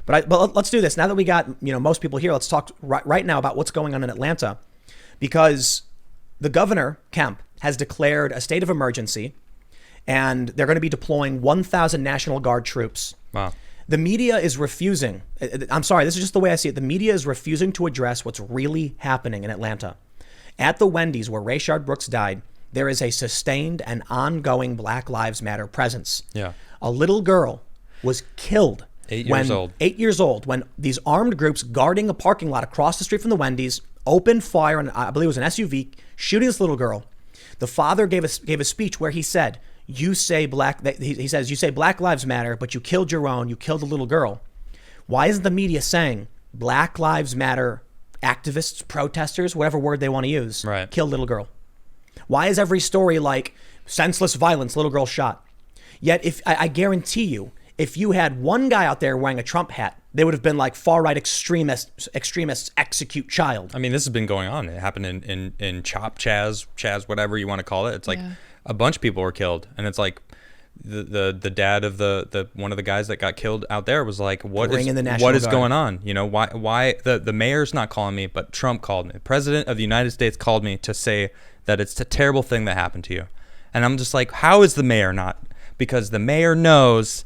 But let's do this. Now that we got, most people here, let's talk right now about what's going on in Atlanta, because the governor, Kemp, has declared a state of emergency, and they're going to be deploying 1,000 National Guard troops. Wow. The media is refusing. I'm sorry, this is just the way I see it. The media is refusing to address what's really happening in Atlanta. At the Wendy's where Rayshard Brooks died, there is a sustained and ongoing Black Lives Matter presence. Yeah. A little girl was killed. 8 years old. 8 years old, when these armed groups guarding a parking lot across the street from the Wendy's opened fire, and I believe it was an SUV, shooting this little girl. The father gave a speech where he said, you say he says, you say Black Lives Matter, but you killed your own, you killed a little girl. Why isn't the media saying Black Lives Matter activists, protesters, whatever word they want to use, right, killed little girl? Why is every story like senseless violence, little girl shot? Yet if I guarantee you, if you had one guy out there wearing a Trump hat, they would have been like far-right extremists execute child. I mean, this has been going on. It happened in Chop, Chaz, whatever you want to call it. It's like a bunch of people were killed, and it's like the dad of the one of the guys that got killed out there was like, what is going on? Why the mayor's not calling me, but Trump called me. The president of the United States called me to say that it's a terrible thing that happened to you. And I'm just like, how is the mayor not? Because the mayor knows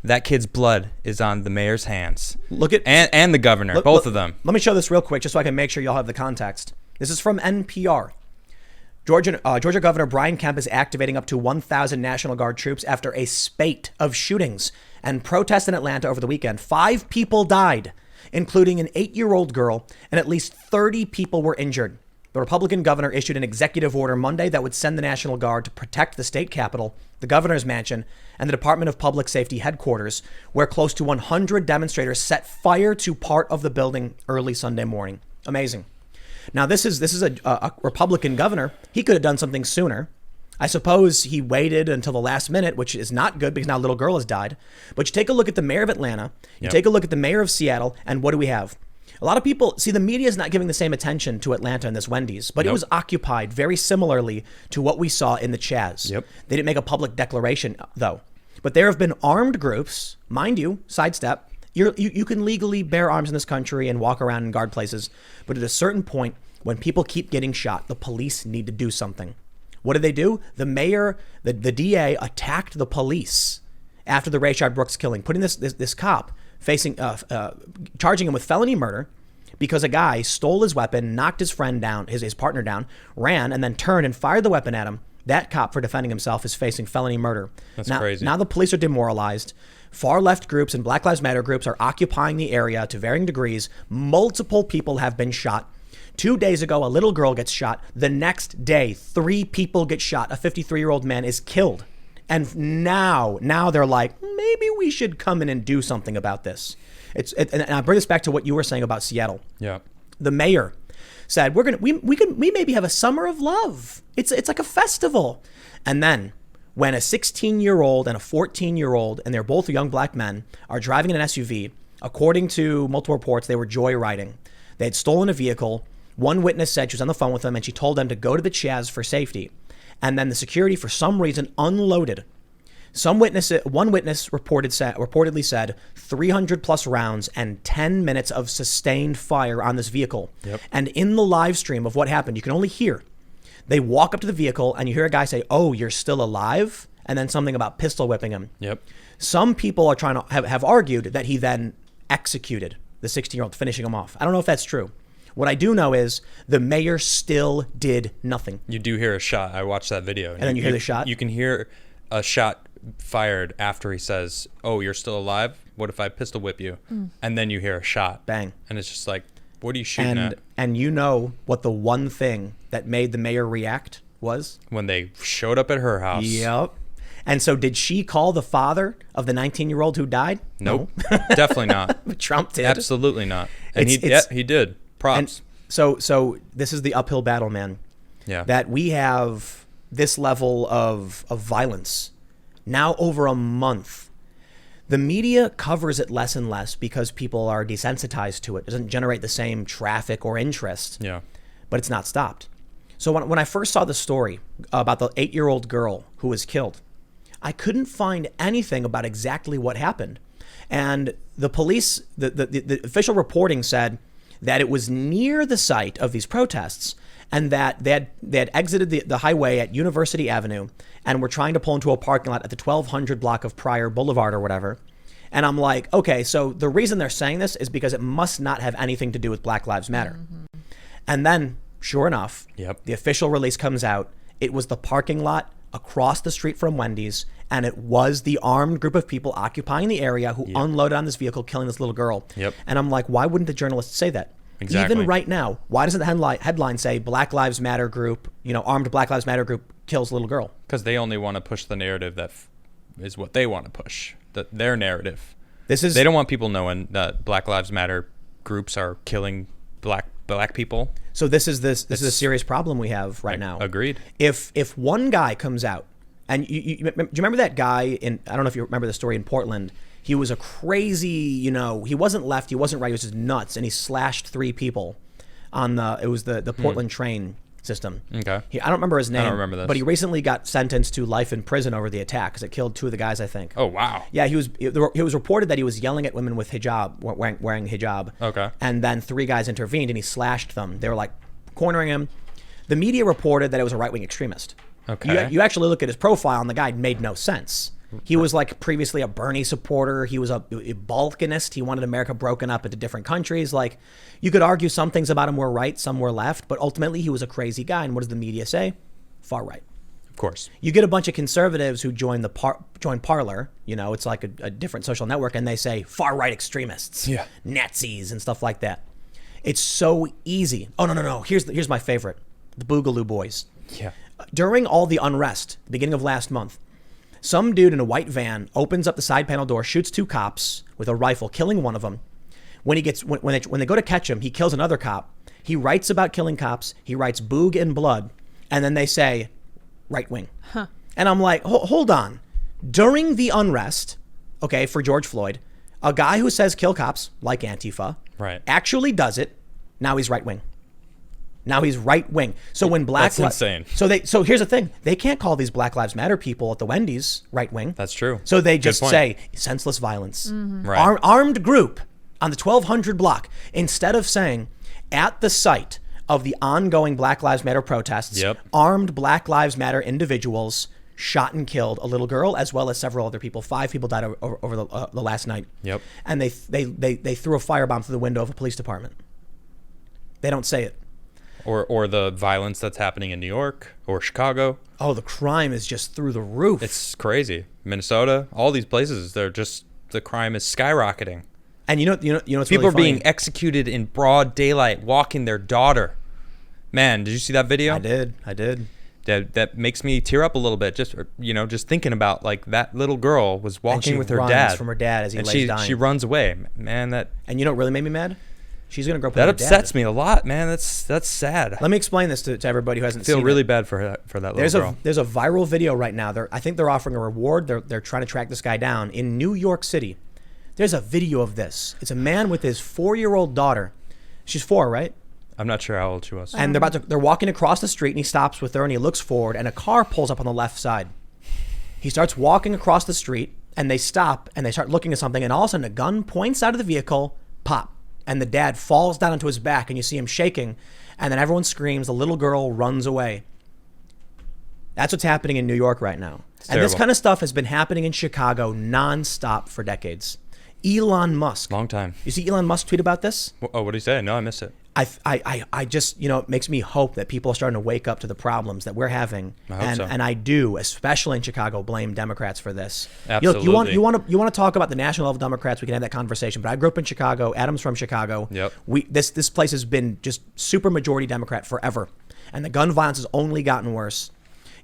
that kid's blood is on the mayor's hands. And the governor, both of them. Let me show this real quick just so I can make sure y'all have the context. This is from NPR. Georgia Governor Brian Kemp is activating up to 1,000 National Guard troops after a spate of shootings and protests in Atlanta over the weekend. 5 people died, including an 8-year-old girl, and at least 30 people were injured. The Republican governor issued an executive order Monday that would send the National Guard to protect the state capitol, the governor's mansion, and the Department of Public Safety headquarters, where close to 100 demonstrators set fire to part of the building early Sunday morning. Amazing. Now, this is a Republican governor. He could have done something sooner. I suppose he waited until the last minute, which is not good because now a little girl has died. But you take a look at the mayor of Atlanta, you take a look at the mayor of Seattle, and what do we have? A lot of people, see, the media is not giving the same attention to Atlanta and this Wendy's, but it was occupied very similarly to what we saw in the Chaz. They didn't make a public declaration, though. But there have been armed groups, mind you, sidestep. You can legally bear arms in this country and walk around and guard places. But at a certain point, when people keep getting shot, the police need to do something. What did they do? The mayor, the DA attacked the police after the Rayshard Brooks killing, putting this cop facing, charging him with felony murder because a guy stole his weapon, knocked his friend down, his partner down, ran, and then turned and fired the weapon at him. That cop, for defending himself, is facing felony murder. That's crazy. Now the police are demoralized. Far left groups and Black Lives Matter groups are occupying the area to varying degrees. Multiple people have been shot. 2 days ago, a little girl gets shot. The next day, 3 people get shot. A 53-year-old man is killed. And now they're like, maybe we should come in and do something about this. And I bring this back to what you were saying about Seattle. Yeah. The mayor said, we maybe have a summer of love. It's like a festival. And then when a 16-year-old and a 14-year-old, and they're both young black men, are driving in an SUV, according to multiple reports, they were joyriding. They had stolen a vehicle. One witness said she was on the phone with them and she told them to go to the Chaz for safety. And then the security, for some reason, unloaded. One witness reportedly said 300 plus rounds and 10 minutes of sustained fire on this vehicle. And in the live stream of what happened, you can only hear. They walk up to the vehicle and you hear a guy say, "Oh, you're still alive?" And then something about pistol whipping him. Some people are trying to have argued that he then executed the 16-year-old, finishing him off. I don't know if that's true. What I do know is the mayor still did nothing. You do hear a shot. I watched that video. And then you hear the shot? You can hear a shot fired after he says, "Oh, you're still alive? What if I pistol whip you?" And then you hear a shot. Bang. And it's just like, what are you shooting at? And you know what the one thing that made the mayor react was? When they showed up at her house. Yep. And so did she call the father of the 19-year-old who died? Nope. No. Definitely not. Trump did. Absolutely not. And he did. Props. So this is the uphill battle, man. Yeah. That we have this level of violence now over a month. The media covers it less and less because people are desensitized to it. It doesn't generate the same traffic or interest. Yeah. But it's not stopped. So when I first saw the story about the 8-year-old girl who was killed, I couldn't find anything about exactly what happened. And the police, the official reporting said that it was near the site of these protests and that they had exited the highway at University Avenue and were trying to pull into a parking lot at the 1200 block of Pryor Boulevard or whatever. And I'm like, okay, so the reason they're saying this is because it must not have anything to do with Black Lives Matter. And then, sure enough, the official release comes out. It was the parking lot across the street from Wendy's, and it was the armed group of people occupying the area who unloaded on this vehicle, killing this little girl. And I'm like, why wouldn't the journalists say that? Exactly. Even right now, why doesn't the headline say Black Lives Matter group, armed Black Lives Matter group kills little girl? Because they only want to push the narrative that is what they want to push, their narrative. They don't want people knowing that Black Lives Matter groups are killing black people. So this is a serious problem we have right now. Agreed. If one guy comes out, and do you remember that guy I don't know if you remember the story in Portland. He was a crazy, he wasn't left, he wasn't right, he was just nuts, and he slashed 3 people on the Portland train system. Okay. I don't remember his name. I don't remember this. But he recently got sentenced to life in prison over the attack because it killed 2 of the guys, I think. Oh, wow. Yeah, he was reported that he was yelling at women with hijab, wearing hijab. Okay. And then 3 guys intervened and he slashed them. They were like cornering him. The media reported that it was a right-wing extremist. Okay. You actually look at his profile and the guy made no sense. He was like previously a Bernie supporter. He was a Balkanist. He wanted America broken up into different countries. Like, you could argue some things about him were right, some were left, but ultimately he was a crazy guy. And what does the media say? Far right. Of course. You get a bunch of conservatives who join Parler. It's like a different social network, and they say far right extremists, Nazis, and stuff like that. It's so easy. Oh no. Here's my favorite: the Boogaloo Boys. Yeah. During all the unrest, the beginning of last month, some dude in a white van opens up the side panel door, shoots 2 cops with a rifle, killing one of them. When they go to catch him, he kills another cop. He writes about killing cops. He writes "boog in blood," and then they say right wing. And I'm like, hold on. During the unrest, for George Floyd, a guy who says kill cops, like Antifa, actually does it. Now he's right wing. Now he's right wing. So when That's insane. So here's the thing: they can't call these Black Lives Matter people at the Wendy's right wing. That's true. So they just say senseless violence, Right. Armed group on the 1200 block, instead of saying at the site of the ongoing Black Lives Matter protests, armed Black Lives Matter individuals shot and killed a little girl as well as several other people. 5 people died over the last night. And they threw a firebomb through the window of a police department. They don't say it. Or the violence that's happening in New York or Chicago. Oh, the crime is just through the roof. It's crazy. Minnesota, all these places, the crime is skyrocketing. And you know what's people really are funny? being executed in broad daylight, walking their daughter. Man, did you see that video? I did. That makes me tear up a little bit. Just thinking about like that little girl was walking with her dad from her dad as he lays dying. She runs away. Man, and you know what really made me mad? She's gonna grow up. That upsets me a lot, man. That's sad. Let me explain this to everybody who hasn't seen it. I feel really bad for that little girl. There's a viral video right now. I think they're offering a reward. They're trying to track this guy down in New York City. There's a video of this. It's a man with his 4-year-old daughter. She's 4, right? I'm not sure how old she was. And they're walking across the street, and he stops with her, and he looks forward, and a car pulls up on the left side. He starts walking across the street, and they stop, and they start looking at something, and all of a sudden a gun points out of the vehicle, pop, and the dad falls down onto his back, and you see him shaking, and then everyone screams. The little girl runs away. That's what's happening in New York right now. And this kind of stuff has been happening in Chicago nonstop for decades. Elon Musk. Long time. You see Elon Musk tweet about this? Oh, what did he say? No, I missed it. I just, it makes me hope that people are starting to wake up to the problems that we're having. I hope so. And I do, especially in Chicago, blame Democrats for this. Absolutely. You want to talk about the national level Democrats, we can have that conversation. But I grew up in Chicago. Adam's from Chicago. Yep. This place has been just super majority Democrat forever. And the gun violence has only gotten worse.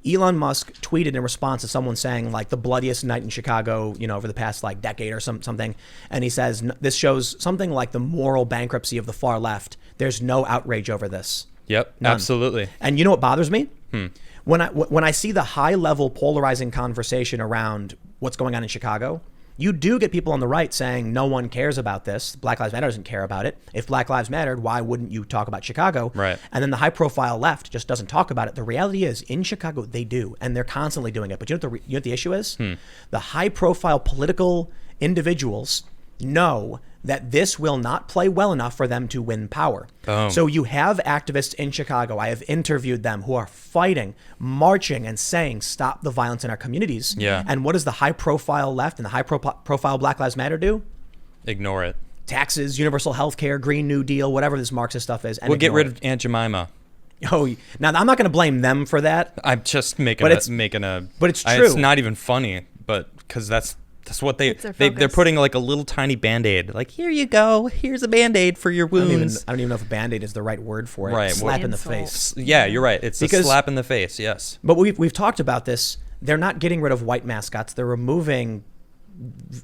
Elon Musk tweeted in response to someone saying like the bloodiest night in Chicago, over the past like decade or something. And he says, this shows something like the moral bankruptcy of the far left. There's no outrage over this. Yep, None. absolutely. And you know what bothers me? When I see the high level polarizing conversation around what's going on in Chicago, you do get people on the right saying no one cares about this. Black Lives Matter doesn't care about it. If Black Lives mattered, why wouldn't you talk about Chicago? Right. And then the high profile left just doesn't talk about it. The reality is in Chicago, they do. And they're constantly doing it. But you know what the issue is? The high profile political individuals, know that this will not play well enough for them to win power. So you have activists in Chicago, I have interviewed them, who are fighting, marching, and saying, stop the violence in our communities. Yeah. And what does the high-profile left and the high-profile Black Lives Matter do? Ignore it. Taxes, universal health care, Green New Deal, whatever this Marxist stuff is. And We'll get rid of Aunt Jemima. Oh, now I'm not going to blame them for that. I'm just making But a, it's- making a. but it's true. It's not even funny, but because that's what they're focus. putting like a little tiny Band-Aid. Like, here you go. Here's a Band-Aid for your I don't wounds. even know if a Band-Aid is the right word for it. Right. Slap in the Insult. face. Yeah, you're right. It's Because- a slap in the face. Yes. But we've talked about this. They're not getting rid of white mascots. They're removing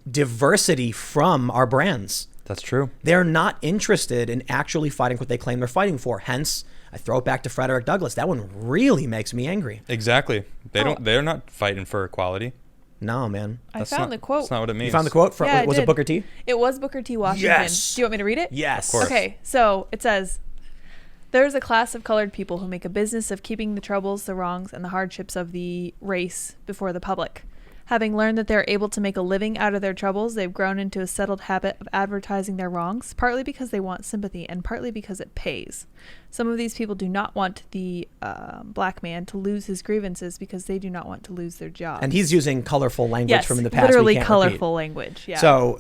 diversity from our brands. That's true. They're not interested in actually fighting what they claim they're fighting for. Hence, I throw it back to Frederick Douglass. That one really makes me angry. Exactly. They're not fighting for equality. No, man. I That's found not- the quote. That's not what it means. You found the quote? Yeah, I Was it did. Booker T? It was Booker T. Washington. Yes. Do you want me to read it? Yes. Of course. Okay, so it says, there is a class of colored people who make a business of keeping the troubles, the wrongs, and the hardships of the race before the public. Having learned that they are able to make a living out of their troubles, they've grown into a settled habit of advertising their wrongs, partly because they want sympathy and partly because it pays. Some of these people do not want the black man to lose his grievances because they do not want to lose their job. And he's using colorful language yes, from in the past. we literally can't colorful repeat. language. Yeah. So,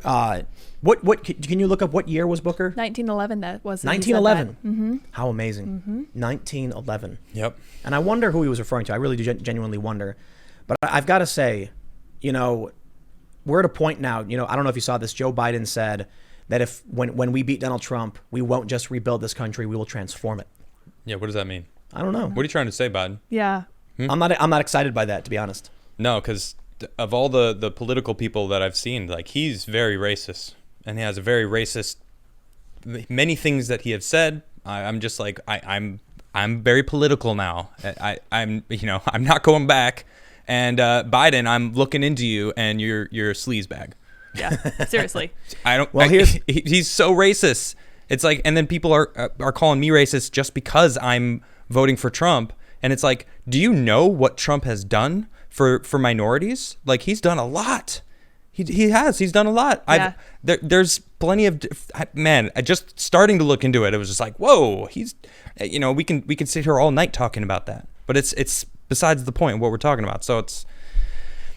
what can you look up? What year was Booker? 1911. That was 1911. Mm-hmm. How amazing. 1911. Yep. And I wonder who he was referring to. I really do genuinely wonder. But I've got to say, you know, we're at a point now, you know, I don't know if you saw this. Joe Biden said that if when we beat Donald Trump, we won't just rebuild this country, we will transform it. Yeah. What does that mean? I don't know. What are you trying to say, Biden? Yeah. I'm not excited by that, to be honest. No, because of all the political people that I've seen, like, he's very racist, and he has a very racist. Many things that he has said, I'm just like I'm very political now. I'm not going back. And Biden, I'm looking into you, and you're a sleaze bag. Yeah. Seriously. He's so racist. It's like, and then people are calling me racist just because I'm voting for Trump. And it's like, do you know what Trump has done for minorities? Like, he's done a lot. He's done a lot. Yeah. There's plenty of, man, just starting to look into it. It was just like, whoa, he's, we can sit here all night talking about that, but it's besides the point what we're talking about. So it's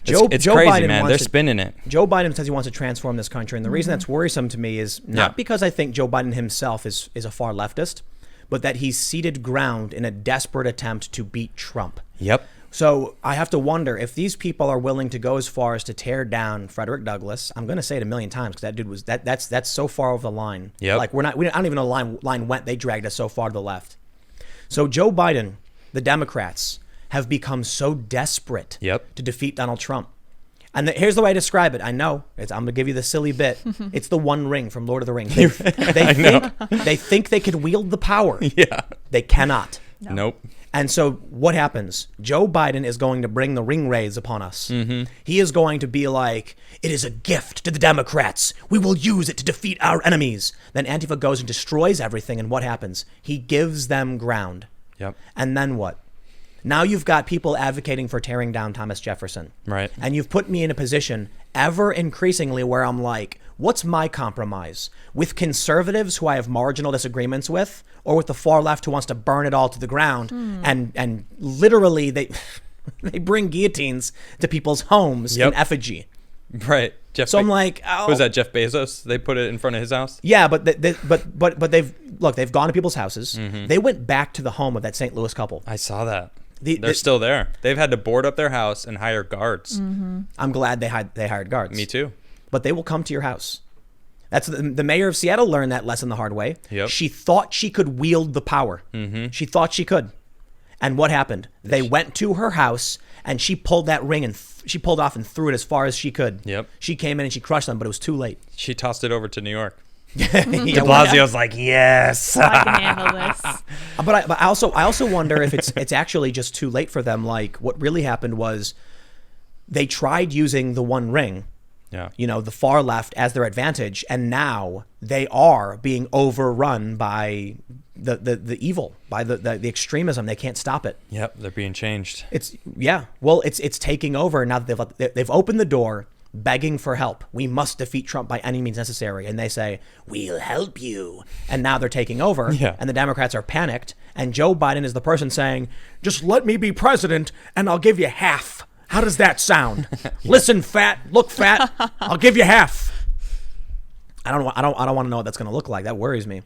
Joe crazy, Biden man. wants They're to- spinning it. Joe Biden says he wants to transform this country. And the reason that's worrisome to me is not because I think Joe Biden himself is a far leftist, but that he's ceded ground in a desperate attempt to beat Trump. Yep. So I have to wonder if these people are willing to go as far as to tear down Frederick Douglass. I'm going to say it a million times because that dude was that's so far over the line. Yep. Like I don't even know the line went. They dragged us so far to the left. So Joe Biden, the Democrats have become so desperate Yep. to defeat Donald Trump. And here's the way I describe it. I know I'm going to give you the silly bit. It's the One Ring from Lord of the Rings. They think they can wield the power. Yeah. They cannot. No. Nope. And so what happens? Joe Biden is going to bring the ring rays upon us. Mm-hmm. He is going to be like, it is a gift to the Democrats. We will use it to defeat our enemies. Then Antifa goes and destroys everything. And what happens? He gives them ground. Yep. And then what? Now you've got people advocating for tearing down Thomas Jefferson. Right. And you've put me in a position ever increasingly where I'm like, what's my compromise? With conservatives who I have marginal disagreements with, or with the far left who wants to burn it all to the ground? And literally they bring guillotines to people's homes in effigy. Right. So I'm like, oh. Was that Jeff Bezos? They put it in front of his house? Yeah, but they've gone to people's houses. They went back to the home of that St. Louis couple. I saw that. They're still there. They've had to board up their house and hire guards. I'm glad they hired guards. Me too. But they will come to your house. That's the mayor of Seattle learned that lesson the hard way. Yep. She thought she could wield the power. She thought she could. And what happened? They went to her house and she pulled that ring and she pulled off and threw it as far as she could. Yep. She came in and she crushed them, but it was too late. She tossed it over to New York. Yeah, De Blasio's like, yes. I can handle this. But I also wonder if it's actually just too late for them. Like what really happened was they tried using the One Ring, the far left as their advantage, and now they are being overrun by the evil, by the extremism. They can't stop it. Yep, they're being changed. It's taking over now that they've opened the door. begging for help. We must defeat Trump by any means necessary. And they say, we'll help you. And now they're taking over. Yeah. And the Democrats are panicked. And Joe Biden is the person saying, just let me be president and I'll give you half. How does that sound? Listen, fat, look fat, I'll give you half. I don't want to know what that's going to look like. That worries me.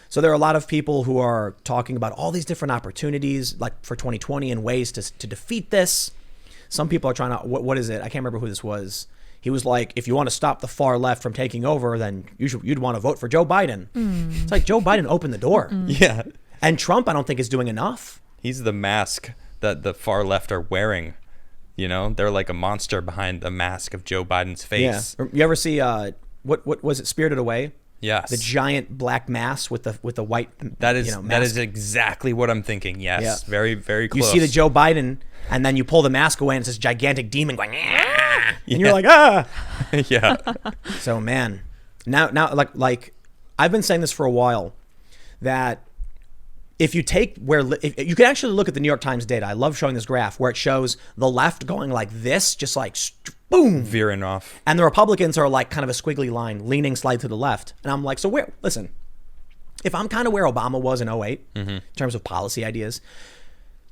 So there are a lot of people who are talking about all these different opportunities, like for 2020, and ways to defeat this. Some people are trying to, what is it? I can't remember who this was. He was like, if you want to stop the far left from taking over, then you'd want to vote for Joe Biden. It's like Joe Biden opened the door. Yeah. And Trump, I don't think, is doing enough. He's the mask that the far left are wearing. You know, they're like a monster behind the mask of Joe Biden's face. Yeah. You ever see, what was it, Spirited Away? Yes. The giant black mass with the white, that is mask. that is exactly what I'm thinking. Yes. Yeah. Very, very close. You see the Joe Biden, and then you pull the mask away, and it's this gigantic demon going, and you're like, Yeah. So, man, now, like, I've been saying this for a while, that if you take if you can actually look at the New York Times data. I love showing this graph where it shows the left going like this, just like boom, Veering off. and the Republicans are like kind of a squiggly line, leaning slightly to the left. And I'm like, so where? Listen, if I'm kind of where Obama was in 08 in terms of policy ideas,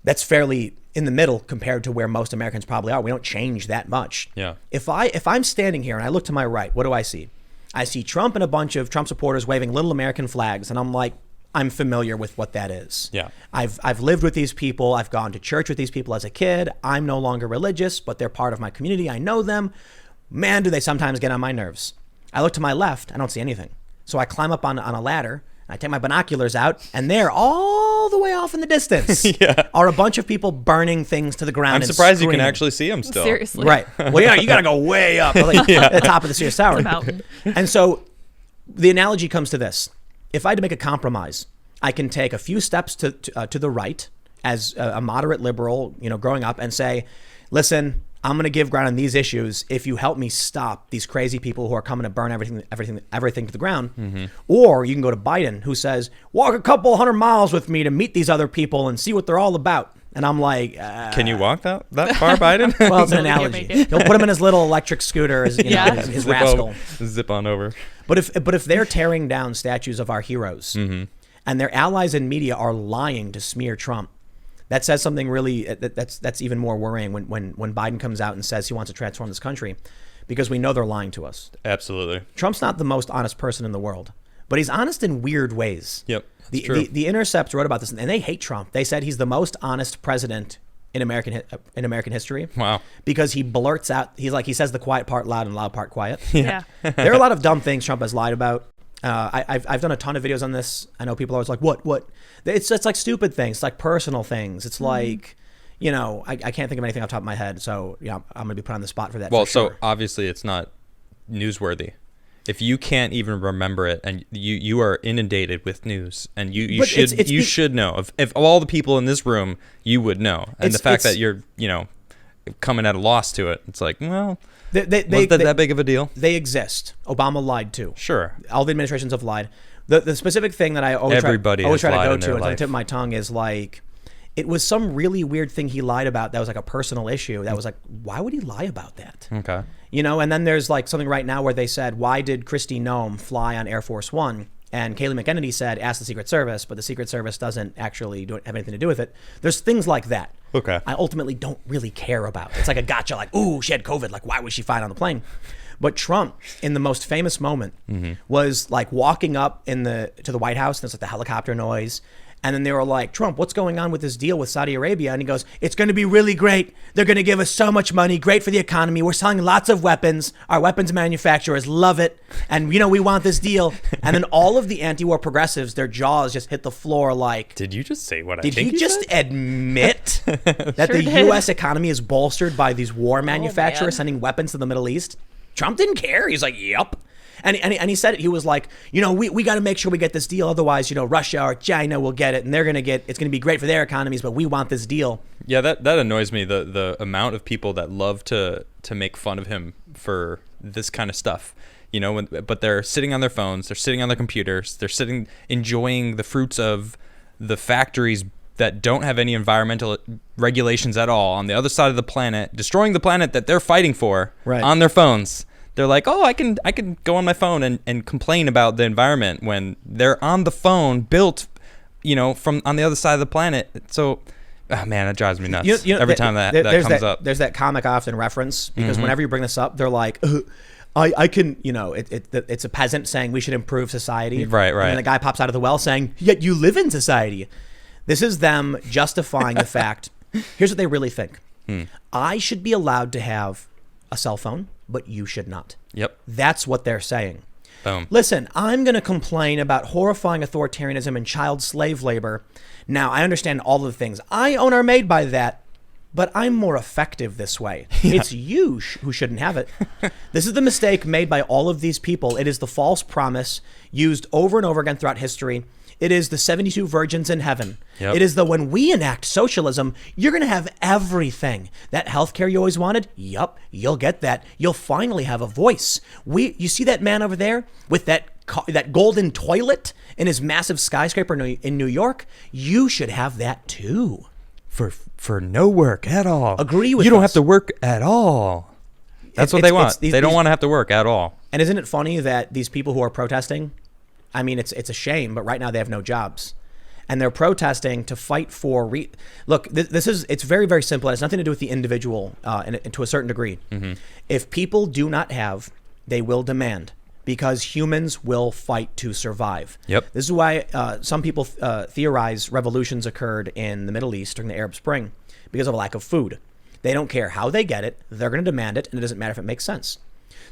that's fairly in the middle compared to where most Americans probably are. We don't change that much. Yeah. If I'm standing here and I look to my right, what do I see? I see Trump and a bunch of Trump supporters waving little American flags, and I'm like, I'm familiar with what that is. Yeah. I've lived with these people. I've gone to church with these people as a kid. I'm no longer religious, but they're part of my community. I know them. Man, do they sometimes get on my nerves. I look to my left. I don't see anything. So I climb up on a ladder, and I take my binoculars out, and there, all the way off in the distance, are a bunch of people burning things to the ground. I'm and surprised you can screaming. actually see them still. Seriously. Right. Well, yeah, you got to go way up, like at the top of the Sears Tower. It's a mountain. And so the analogy comes to this. If I had to make a compromise, I can take a few steps to the right as a moderate liberal, growing up, and say, listen, I'm going to give ground on these issues if you help me stop these crazy people who are coming to burn everything to the ground. Or you can go to Biden, who says, walk a couple 100 miles with me to meet these other people and see what they're all about. And I'm like, Can you walk that far, Biden? well, it's an analogy. He'll put him in his little electric scooter, his Zip rascal. Zip on over. But if they're tearing down statues of our heroes, and their allies in media are lying to smear Trump, that says something really that's even more worrying when Biden comes out and says he wants to transform this country, because we know they're lying to us. Absolutely. Trump's not the most honest person in the world, but he's honest in weird ways. Yep. That's true. The Intercept wrote about this, and they hate Trump. They said he's the most honest president in American history. Wow. Because he blurts out, he says the quiet part loud and loud part quiet. Yeah. There are a lot of dumb things Trump has lied about. I've done a ton of videos on this. I know people are always like, what? It's like stupid things. It's like personal things. It's like, I can't think of anything off the top of my head. So yeah, I'm going to be put on the spot for that. Well, for sure. so obviously it's not newsworthy. If you can't even remember it, and you are inundated with news, and you should know. If all the people in this room, you would know. And the fact that you're coming at a loss to it, it's like, well, was that big of a deal? They exist. Obama lied too. Sure. All the administrations have lied. The specific thing that I always try to go to, it's on the tip of my tongue, is like, it was some really weird thing he lied about that was like a personal issue. That was like, why would he lie about that? Okay. And then there's like something right now where they said, why did Kristi Noem fly on Air Force One? And Kayleigh McEnany said, ask the Secret Service, but the Secret Service doesn't actually have anything to do with it. There's things like that. Okay. I ultimately don't really care about. It's like a gotcha, like, ooh, she had COVID. Like, why was she flying on the plane? But Trump, in the most famous moment, was like walking up to the White House, and there's like the helicopter noise. And then they were like, Trump, what's going on with this deal with Saudi Arabia? And he goes, it's going to be really great. They're going to give us so much money. Great for the economy. We're selling lots of weapons. Our weapons manufacturers love it. And, we want this deal. And then all of the anti-war progressives, their jaws just hit the floor like, did you just say what I did think you just said? Admit that Sure the did. U.S. economy is bolstered by these war manufacturers man. sending weapons to the Middle East? Trump didn't care. He's like, yep. And he said it. He was like, we got to make sure we get this deal. Otherwise, Russia or China will get it, and it's going to be great for their economies, but we want this deal. Yeah, that annoys me. The amount of people that love to make fun of him for this kind of stuff. But they're sitting on their phones, they're sitting on their computers, they're sitting enjoying the fruits of the factories that don't have any environmental regulations at all on the other side of the planet, destroying the planet that they're fighting for on their phones. They're like, oh, I can go on my phone and complain about the environment when they're on the phone built, from on the other side of the planet. So, oh man, it drives me nuts every time that comes up. There's that comic I often reference because whenever you bring this up, they're like, I can, it's a peasant saying we should improve society. Right. And then the guy pops out of the well saying, yet you live in society. This is them justifying the fact. Here's what they really think. I should be allowed to have a cell phone, but you should not. Yep. That's what they're saying. Boom. Listen, I'm going to complain about horrifying authoritarianism and child slave labor. Now, I understand all of the things I own are made by that, but I'm more effective this way. Yeah. It's you who shouldn't have it. This is the mistake made by all of these people. It is the false promise used over and over again throughout history. It is the 72 virgins in heaven. Yep. It is the when we enact socialism, you're going to have everything. That healthcare you always wanted? Yup, you'll get that. You'll finally have a voice. You see that man over there with that golden toilet in his massive skyscraper in New York? You should have that too. For no work at all. Agree with you. You don't us. have to work at all. That's what they want. They don't want to have to work at all. And isn't it funny that these people who are protesting, I mean, it's a shame, but right now they have no jobs. And they're protesting to fight for... Look, it's very, very simple. It has nothing to do with the individual and to a certain degree. Mm-hmm. If people do not have, they will demand, because humans will fight to survive. Yep. This is why some people theorize revolutions occurred in the Middle East during the Arab Spring because of a lack of food. They don't care how they get it. They're going to demand it, and it doesn't matter if it makes sense.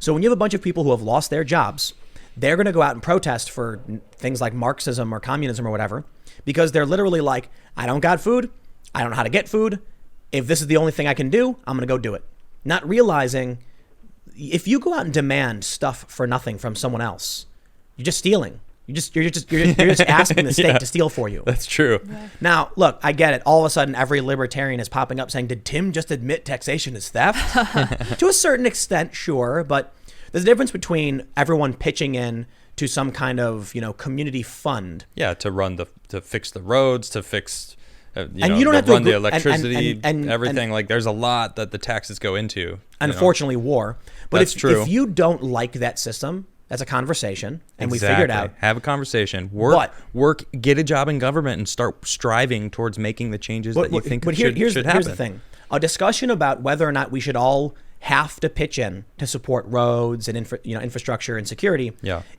So when you have a bunch of people who have lost their jobs, they're going to go out and protest for things like Marxism or communism or whatever, because they're literally like, I don't got food. I don't know how to get food. If this is the only thing I can do, I'm going to go do it. Not realizing if you go out and demand stuff for nothing from someone else, you're just stealing. You're just asking the state to steal for you. That's true. Yeah. Now, look, I get it. All of a sudden, every libertarian is popping up saying, did Tim just admit taxation is theft? To a certain extent, sure. But there's a difference between everyone pitching in to some kind of, community fund. Yeah, to fix the roads, to fix, and you don't have to run the electricity, and everything. Like, there's a lot that the taxes go into. Unfortunately, war. But That's true. If you don't like that system, that's a conversation, and we figured out. Have a conversation. Work. Get a job in government and start striving towards making the changes that you think should happen. Here's the thing: a discussion about whether or not we should all have to pitch in to support roads and infrastructure and security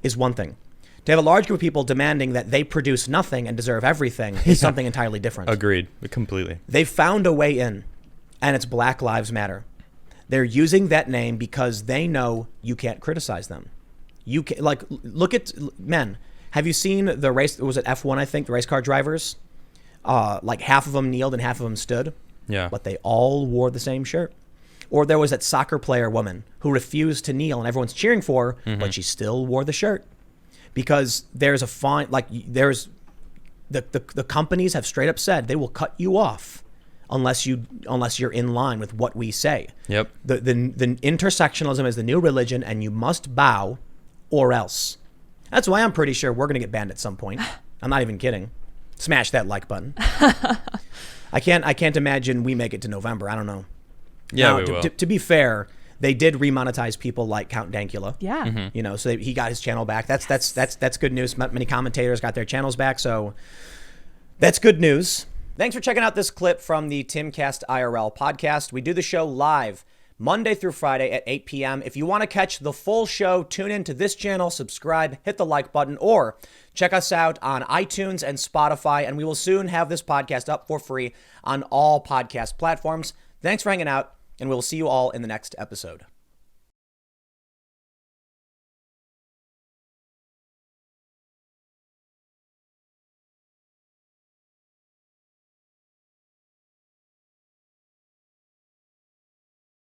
is one thing. To have a large group of people demanding that they produce nothing and deserve everything is something entirely different. Agreed, completely. They found a way in, and it's Black Lives Matter. They're using that name because they know you can't criticize them. You can, look at men. Have you seen the race? Was it F1? I think the race car drivers. Half of them kneeled and half of them stood. Yeah. But they all wore the same shirt. Or there was that soccer player woman who refused to kneel and everyone's cheering for her, but she still wore the shirt. Because there's a fine, there's the companies have straight up said they will cut you off unless you're in line with what we say. Yep. The intersectionalism is the new religion, and you must bow or else. That's why I'm pretty sure we're going to get banned at some point. I'm not even kidding. Smash that like button. I can't imagine we make it to November. I don't know. Yeah, now, we will. To be fair, they did remonetize people like Count Dankula. Yeah. So he got his channel back. That's good news. Many commentators got their channels back, so that's good news. Thanks for checking out this clip from the Timcast IRL podcast. We do the show live Monday through Friday at 8 p.m. If you want to catch the full show, tune in to this channel, subscribe, hit the like button, or check us out on iTunes and Spotify, and we will soon have this podcast up for free on all podcast platforms. Thanks for hanging out, and we'll see you all in the next episode.